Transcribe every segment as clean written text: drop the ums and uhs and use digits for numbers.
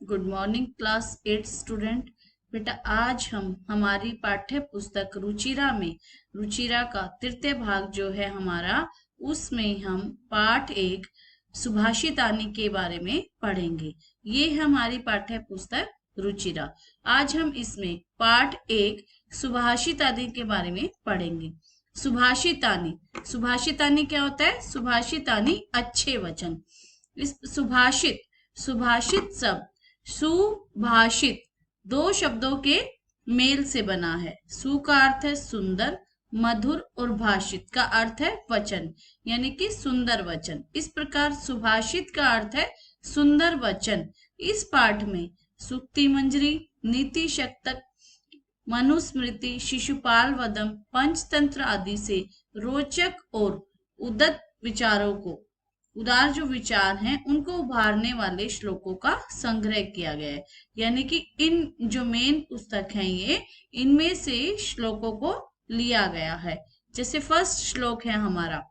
Good morning class 8 student. बेटा आज हम हमारी पाठ्य पुस्तक रुचिरा में रुचिरा का तृतीय भाग जो है हमारा, उसमें हम पाठ 1 सुभाषितानी के बारे में पढ़ेंगे। ये है हमारी पाठ्य पुस्तक रुचिरा। आज हम इसमें पाठ 1 सुभाषितानी के बारे में पढ़ेंगे। सुभाषितानी सुभाषितानी क्या होता है? सुभाषितानी अच्छे वचन। इस सुभाषित सुभाषित शब्द सुभाषित दो शब्दों के मेल से बना है। सु का अर्थ है सुंदर, मधुर, और भाषित का अर्थ है वचन, यानी कि सुंदर वचन। इस प्रकार सुभाषित का अर्थ है सुंदर वचन। इस पाठ में सूक्ति मंजरी, नीति शतक, मनुस्मृति, शिशुपाल वदम, पंचतंत्र आदि से रोचक और उदार विचारों को उदार जो विचार हैं उनको उभारने वाले श्लोकों का संग्रह किया गया है। यानी कि इन जो मेन पुस्तक हैं ये, इनमें से श्लोकों को लिया गया है। जैसे फर्स्ट श्लोक है हमारा,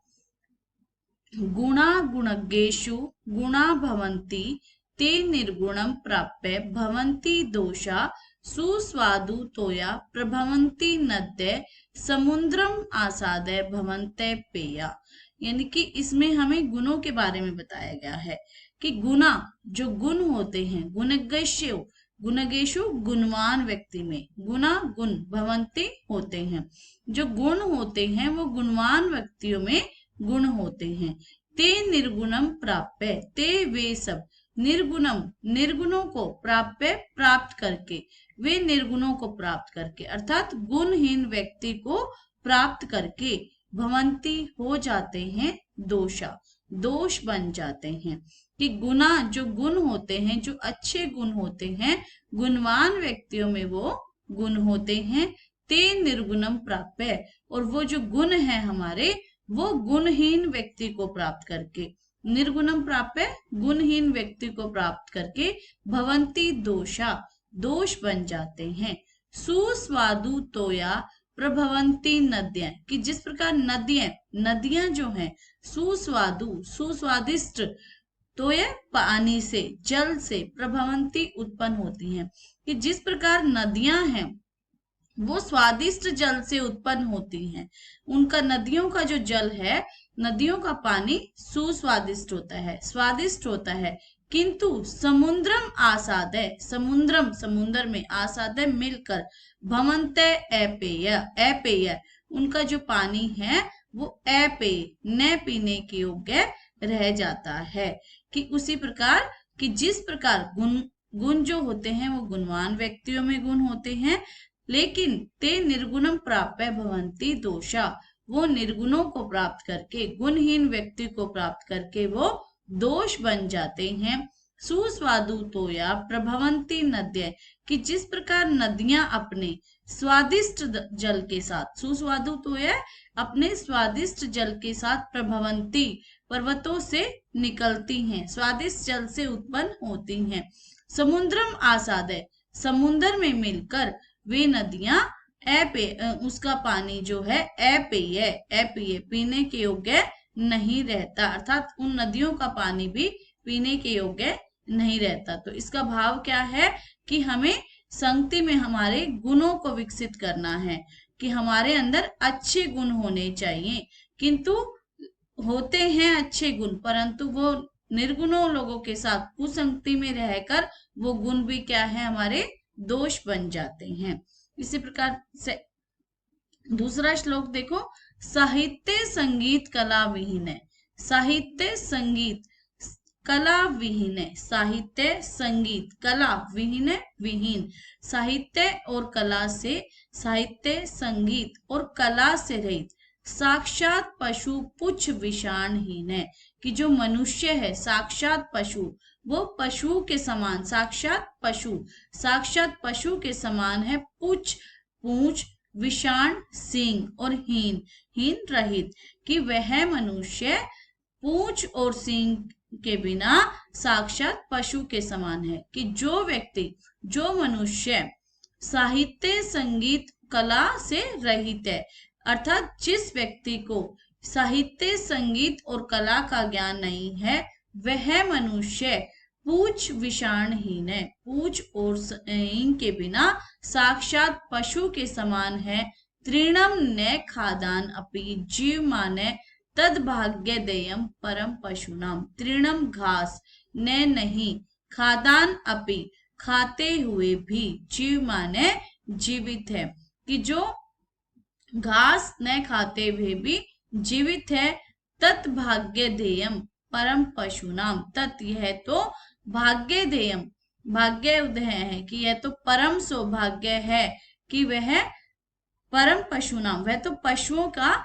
गुणा गुणज्ञेषु गुणा भवन्ति ते निर्गुणं प्राप्य भवन्ति दोषा सुस्वादु तोया प्रभवन्ति नद्य समुद्रम आसादय भवन्ते पेया। यानी कि इसमें हमें गुणों के बारे में बताया गया है कि गुणा जो गुण होते हैं, गुणज्ञेषु गुणज्ञेषु गुणवान व्यक्ति में, गुणा गुण भवन्ति होते हैं, जो गुण होते हैं वो गुणवान व्यक्तियों में गुण होते हैं। ते निर्गुणम प्राप्य, ते वे सब, निर्गुणम निर्गुणों को, प्राप्य प्राप्त करके, वे निर्गुणों को प्राप्त करके, अर्थात गुणहीन व्यक्ति को प्राप्त करके, भवंती हो जाते हैं, दोषा दोष बन जाते हैं। कि गुना जो गुण होते हैं, जो अच्छे गुण होते हैं, गुणवान व्यक्तियों में वो गुण होते हैं। ते निर्गुणम प्राप्य, और वो जो गुण है हमारे, वो गुणहीन व्यक्ति को प्राप्त करके, निर्गुणम प्राप्य गुणहीन व्यक्ति को प्राप्त करके, भवंती दोषा दोष बन जाते हैं। सुस्वादु तोया प्रभवंती नद्यां, कि जिस प्रकार नदियां जो हैं सुस्वादु सुस्वादिष्ट, तो ये पानी से, जल से, प्रभवंती उत्पन्न होती हैं। कि जिस प्रकार नदियां हैं वो स्वादिष्ट जल से उत्पन्न होती हैं, उनका नदियों का जो जल है, नदियों का पानी सुस्वादिष्ट होता है, स्वादिष्ट होता है। किंतु समुद्रम आसादय, समुद्रम समुद्र में, आसादय मिलकर, भवन्ते अपेय अपेय, उनका जो पानी है वो अपेय न पीने के योग्य रह जाता है। कि उसी प्रकार कि जिस प्रकार गुण जो होते हैं वो गुणवान व्यक्तियों में गुण होते हैं, लेकिन ते निर्गुणम प्राप्य भवन्ति दोषा, वो निर्गुणों को प्राप्त करके, गुणहीन व्यक्ति को प्राप्त करके वो दोष बन जाते हैं। सुस्वादु तोया प्रभवन्ति नद्य, कि जिस प्रकार नदियां अपने स्वादिष्ट जल के साथ, सुस्वादु तोया अपने स्वादिष्ट जल के साथ, प्रभवन्ति पर्वतों से निकलती हैं, स्वादिष्ट जल से उत्पन्न होती हैं। समुद्रम आसादय, समुद्र में मिलकर वे नदियां अपेय, उसका पानी जो है अपेय अपेय पीने के योग्य नहीं रहता, अर्थात उन नदियों का पानी भी पीने के योग्य नहीं रहता। तो इसका भाव क्या है कि हमें संगति में हमारे गुणों को विकसित करना है, कि हमारे अंदर अच्छे गुण होने चाहिए। किंतु होते हैं अच्छे गुण, परंतु वो निर्गुणों लोगों के साथ कुसंगति में रहकर वो गुण भी क्या है, हमारे दोष बन जाते हैं। इसी प्रकार से दूसरा श्लोक देखो, साहित्य संगीत कला विहीन है, साहित्य संगीत कला विहीन है, साहित्य संगीत कला विहीन है, विहीन साहित्य और कला से, साहित्य संगीत और कला से रहित, साक्षात पशु पुच्छ विषाणहीन है। कि जो मनुष्य है साक्षात पशु, वो पशु के समान, साक्षात पशु के समान है, पुच्छ पूंछ, विषाण सींग, और हीन रहित, कि वह मनुष्य पूंछ और सींग के बिना साक्षात पशु के समान है। कि जो व्यक्ति, जो मनुष्य साहित्य संगीत कला से रहित है, अर्थात जिस व्यक्ति को साहित्य संगीत और कला का ज्ञान नहीं है, वह मनुष्य पूछ विषाणहीन है, पूछ और सींग के बिना साक्षात पशु के समान है। तृणम न खादान अपि जीव माने तद भाग्य देयम परम पशुनाम। तृणम घास, न नहीं, खादान अपि खाते हुए भी, जीव माने जीवित है, कि जो घास न खाते हुए भी जीवित है। तत् भाग्य देयम परम पशुनाम, तत् यह तो भाग्य देयम, भाग्य उदय है कि यह तो परम सौभाग्य है कि वह परम पशुनाम, वह तो पशुओं का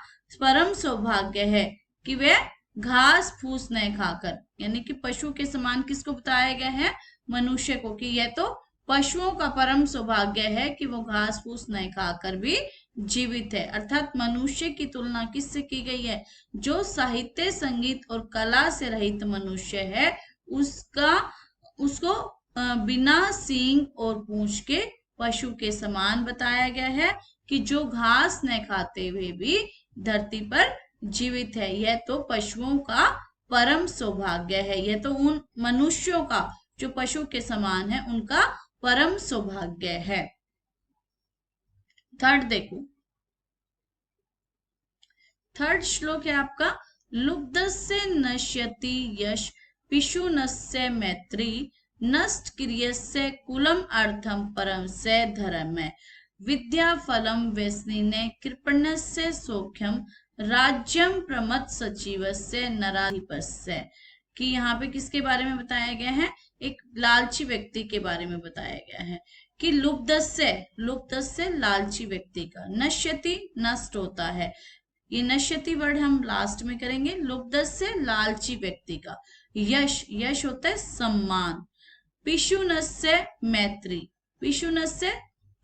परम सौभाग्य है कि वह घास फूस न खाकर, यानी कि पशु के समान किसको बताया गया है, मनुष्य को, कि यह तो पशुओं का परम सौभाग्य है कि वो घास फूस न खाकर भी जीवित है। अर्थात मनुष्य की तुलना किससे की गई है, जो साहित्य संगीत और कला से रहित मनुष्य है उसको बिना सींग और पूंछ के पशु के समान बताया गया है कि जो घास न खाते हुए भी धरती पर जीवित है। यह तो पशुओं का परम सौभाग्य है, यह तो उन मनुष्यों का जो पशु के समान है उनका परम सौभाग्य है। थर्ड देखो, थर्ड श्लोक है आपका, लुब्धस्य नश्यति यश पिशुनस्य मैत्री नष्ट क्रियस्य कुलम अर्थम परम से धर्म। विद्या फलम व्यसनिने कृपणस्य सौख्यम राज्यम प्रमथ सचिवस्य नराधिपस्य। कि यहाँ पे किसके बारे में बताया गया है, एक लालची व्यक्ति के बारे में बताया गया है कि लुब्धस्य लालची व्यक्ति का, नश्यति नष्ट होता है, ये नश्यति वर्ड हम लास्ट में करेंगे। लुब्धस्य लालची व्यक्ति का, यश, यश होता है सम्मान। पिशुनस्य मैत्री, पिशुनस्य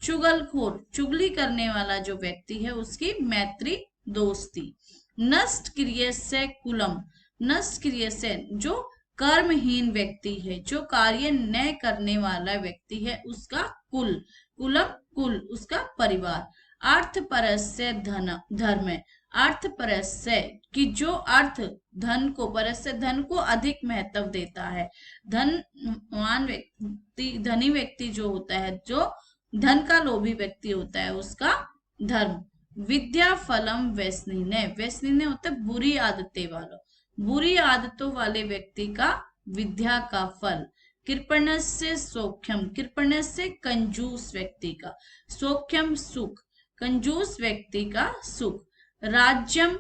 चुगलखोर, चुगली करने वाला जो व्यक्ति है उसकी मैत्री दोस्ती। नष्ट क्रियस्य कुलम, नष्ट क्रियस्य जो कर्महीन व्यक्ति है, जो कार्य न करने वाला व्यक्ति है उसका कुल, कुलम कुल, उसका परिवार। अर्थ परस्य धन धर्म, अर्थ परस्य कि जो अर्थ धन को, परस्य धन को अधिक महत्व देता है। धनवान व्यक्ति, धनी व्यक्ति जो होता है, जो धन का लोभी व्यक्ति होता है उसका धर्म। विद्या फलम व्यसनिने, व्यसनिने होता है बुरी आदतें वाला, बुरी आदतों वाले व्यक्ति का विद्या का फल। कृपणस्य सौख्यम, कृपणस्य कंजूस व्यक्ति का, सौख्यम सुख, कंजूस व्यक्ति का सुख। राज्यम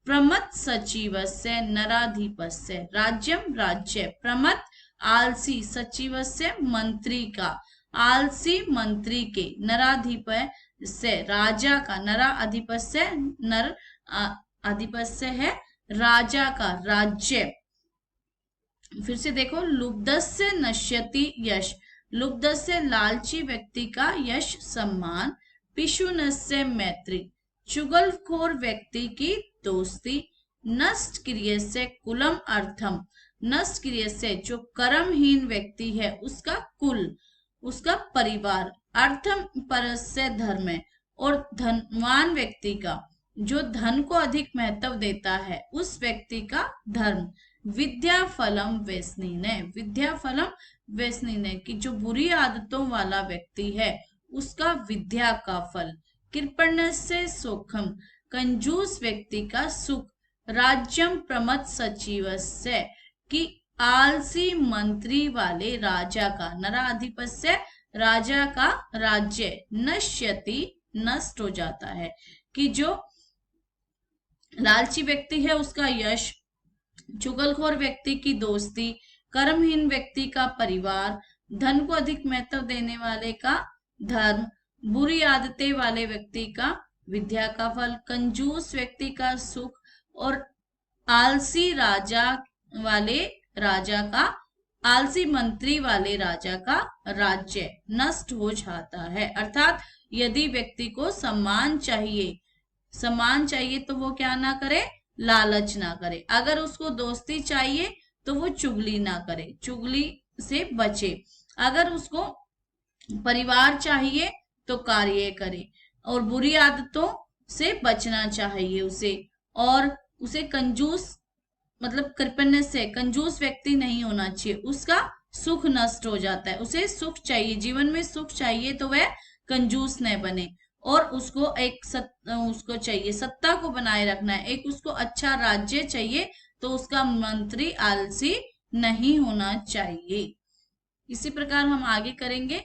प्रमथ सचिवस्य नराधिपस्य, राज्यम राज्य, प्रमथ आलसी, सचिवस्य मंत्री का, आलसी मंत्री के, नराधिप से राजा का, नरा अधिपस्य, नर अधिपस्य है राजा का, राज्य। फिर से देखो, लुब्धस्य नश्यति यश, लुब्धस्य लालची व्यक्ति का यश सम्मान। पिशुनस्य मैत्री, चुगलखोर व्यक्ति की दोस्ती। नष्ट क्रियस्य कुलम अर्थम, नष्ट क्रियस्य जो कर्महीन व्यक्ति है उसका कुल, उसका परिवार। अर्थम परस्य धर्म, और धनवान व्यक्ति का, जो धन को अधिक महत्व देता है उस व्यक्ति का धर्म। विद्या फलम व्यसनिने, विद्या फलम व्यसनिने कि जो बुरी आदतों वाला व्यक्ति है उसका विद्या का फल। कृपणस्य सुखम, कंजूस व्यक्ति का सुख। राज्यम प्रमथ सचिवस्य कि आलसी मंत्री वाले राजा का, नराधिपस्य राजा का राज्य। नश्यति नष्ट हो जाता है कि जो लालची व्यक्ति है उसका यश, चुगलखोर व्यक्ति की दोस्ती, कर्महीन व्यक्ति का परिवार, धन को अधिक महत्व देने वाले का धर्म, बुरी आदतें वाले व्यक्ति का विद्या का फल, कंजूस व्यक्ति का सुख, और आलसी राजा वाले राजा का, आलसी मंत्री वाले राजा का राज्य नष्ट हो जाता है। अर्थात यदि व्यक्ति को सम्मान चाहिए, सम्मान चाहिए तो वो क्या ना करे, लालच ना करे। अगर उसको दोस्ती चाहिए तो वो चुगली ना करे, चुगली से बचे। अगर उसको परिवार चाहिए तो कार्य करे, और बुरी आदतों से बचना चाहिए उसे, और उसे कंजूस मतलब कृपण्य से, कंजूस व्यक्ति नहीं होना चाहिए, उसका सुख नष्ट हो जाता है। उसे सुख चाहिए, जीवन में सुख चाहिए, तो वह कंजूस न बने। और उसको उसको चाहिए, सत्ता को बनाए रखना है, एक उसको अच्छा राज्य चाहिए, तो उसका मंत्री आलसी नहीं होना चाहिए। इसी प्रकार हम आगे करेंगे।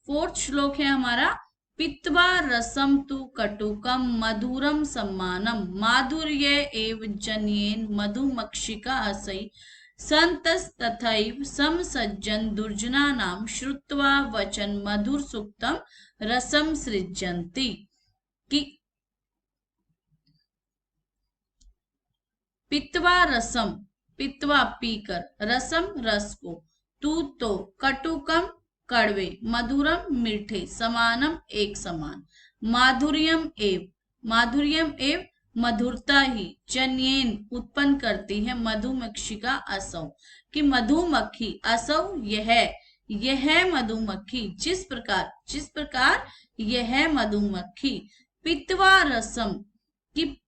4th श्लोक है हमारा, पित्वा रसम तु कटुकम मधुरम सम्मानम माधुर्य एव जन्येन मधुमक्षिका असै संतस्तथैव समसज्जन दुर्जनानां श्रुत्वा वचन मधुर सुक्तम रसम सृजन्ति। कि पित्वा रसम, पित्वा पीकर, रसम रस को, तू तो, कटुकम कड़वे, मधुरम मीठे, समानम एक समान, माधुर्यम एव, माधुर्यम एव मधुरता ही, जन्येन उत्पन्न करती है, मधुमक्षिका असौ, कि मधुमक्खी, असौ यह मधुमक्खी, जिस प्रकार यह मधुमक्खी, पित्वा रसम, कि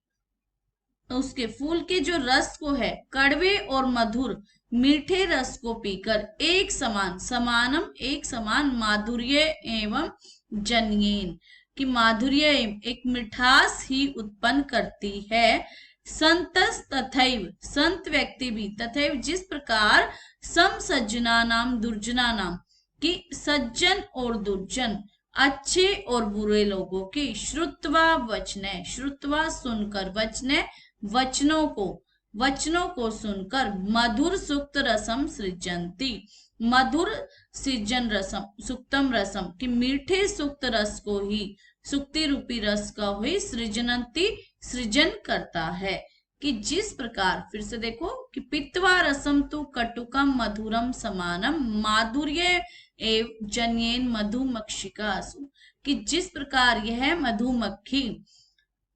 उसके फूल के जो रस को है, कड़वे और मधुर मीठे रस को पीकर एक समान, समानम एक समान, माधुर्य एवं जन्येन, कि माधुर्य एक मिठास ही उत्पन्न करती है, संतस तथैव, संत व्यक्ति भी, तथैव जिस प्रकार, सम सज्जना नाम दुर्जना नाम, कि सज्जन और दुर्जन, अच्छे और बुरे लोगों की, श्रुत्वा वचने, श्रुत्वा सुनकर, वचने वचनों को सुनकर, मधुर सुक्त रसम सृजंती, मधुर सृजन रसम, सुक्तम रसम, कि मीठे सुक्त रस को ही, सुक्ति रूपी रस का ही, सृजनती सृजन करता है। कि जिस प्रकार, फिर से देखो, कि पित्वा रसम तु कटुकम मधुरम समानम माधुर्य एव जन्येन मधुमक्षिका असु, कि जिस प्रकार यह मधुमक्खी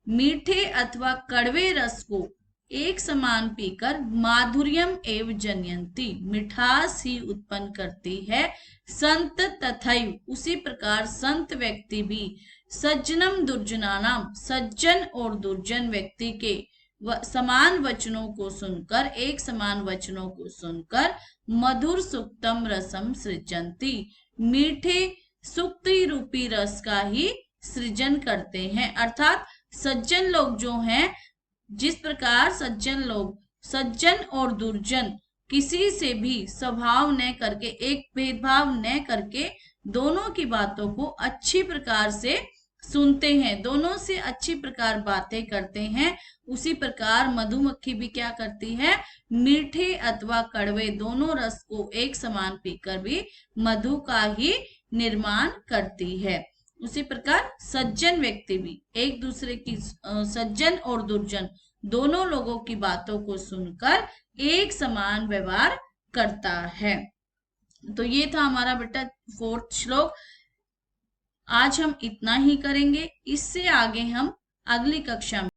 मीठे अथवा कड़वे रस को एक समान पीकर, माधुर्यम एव जनयंती, मिठास ही उत्पन्न करती है, संत तथैव, उसी प्रकार संत व्यक्ति भी, सज्जनम दुर्जनानाम, सज्जन और दुर्जन व्यक्ति के समान वचनों को सुनकर, एक समान वचनों को सुनकर, मधुर सुक्तम रसम सृजंती, मीठे सुक्ति रूपी रस का ही सृजन करते हैं। अर्थात सज्जन लोग जो हैं, जिस प्रकार सज्जन लोग, सज्जन और दुर्जन किसी से भी स्वभाव न करके, एक भेदभाव न करके, दोनों की बातों को अच्छी प्रकार से सुनते हैं, दोनों से अच्छी प्रकार बातें करते हैं, उसी प्रकार मधुमक्खी भी क्या करती है, मीठे अथवा कड़वे दोनों रस को एक समान पीकर भी मधु का ही निर्माण करती है। उसी प्रकार सज्जन व्यक्ति भी एक दूसरे की, सज्जन और दुर्जन दोनों लोगों की बातों को सुनकर एक समान व्यवहार करता है। तो ये था हमारा बेटा 4th श्लोक। आज हम इतना ही करेंगे, इससे आगे हम अगली कक्षा में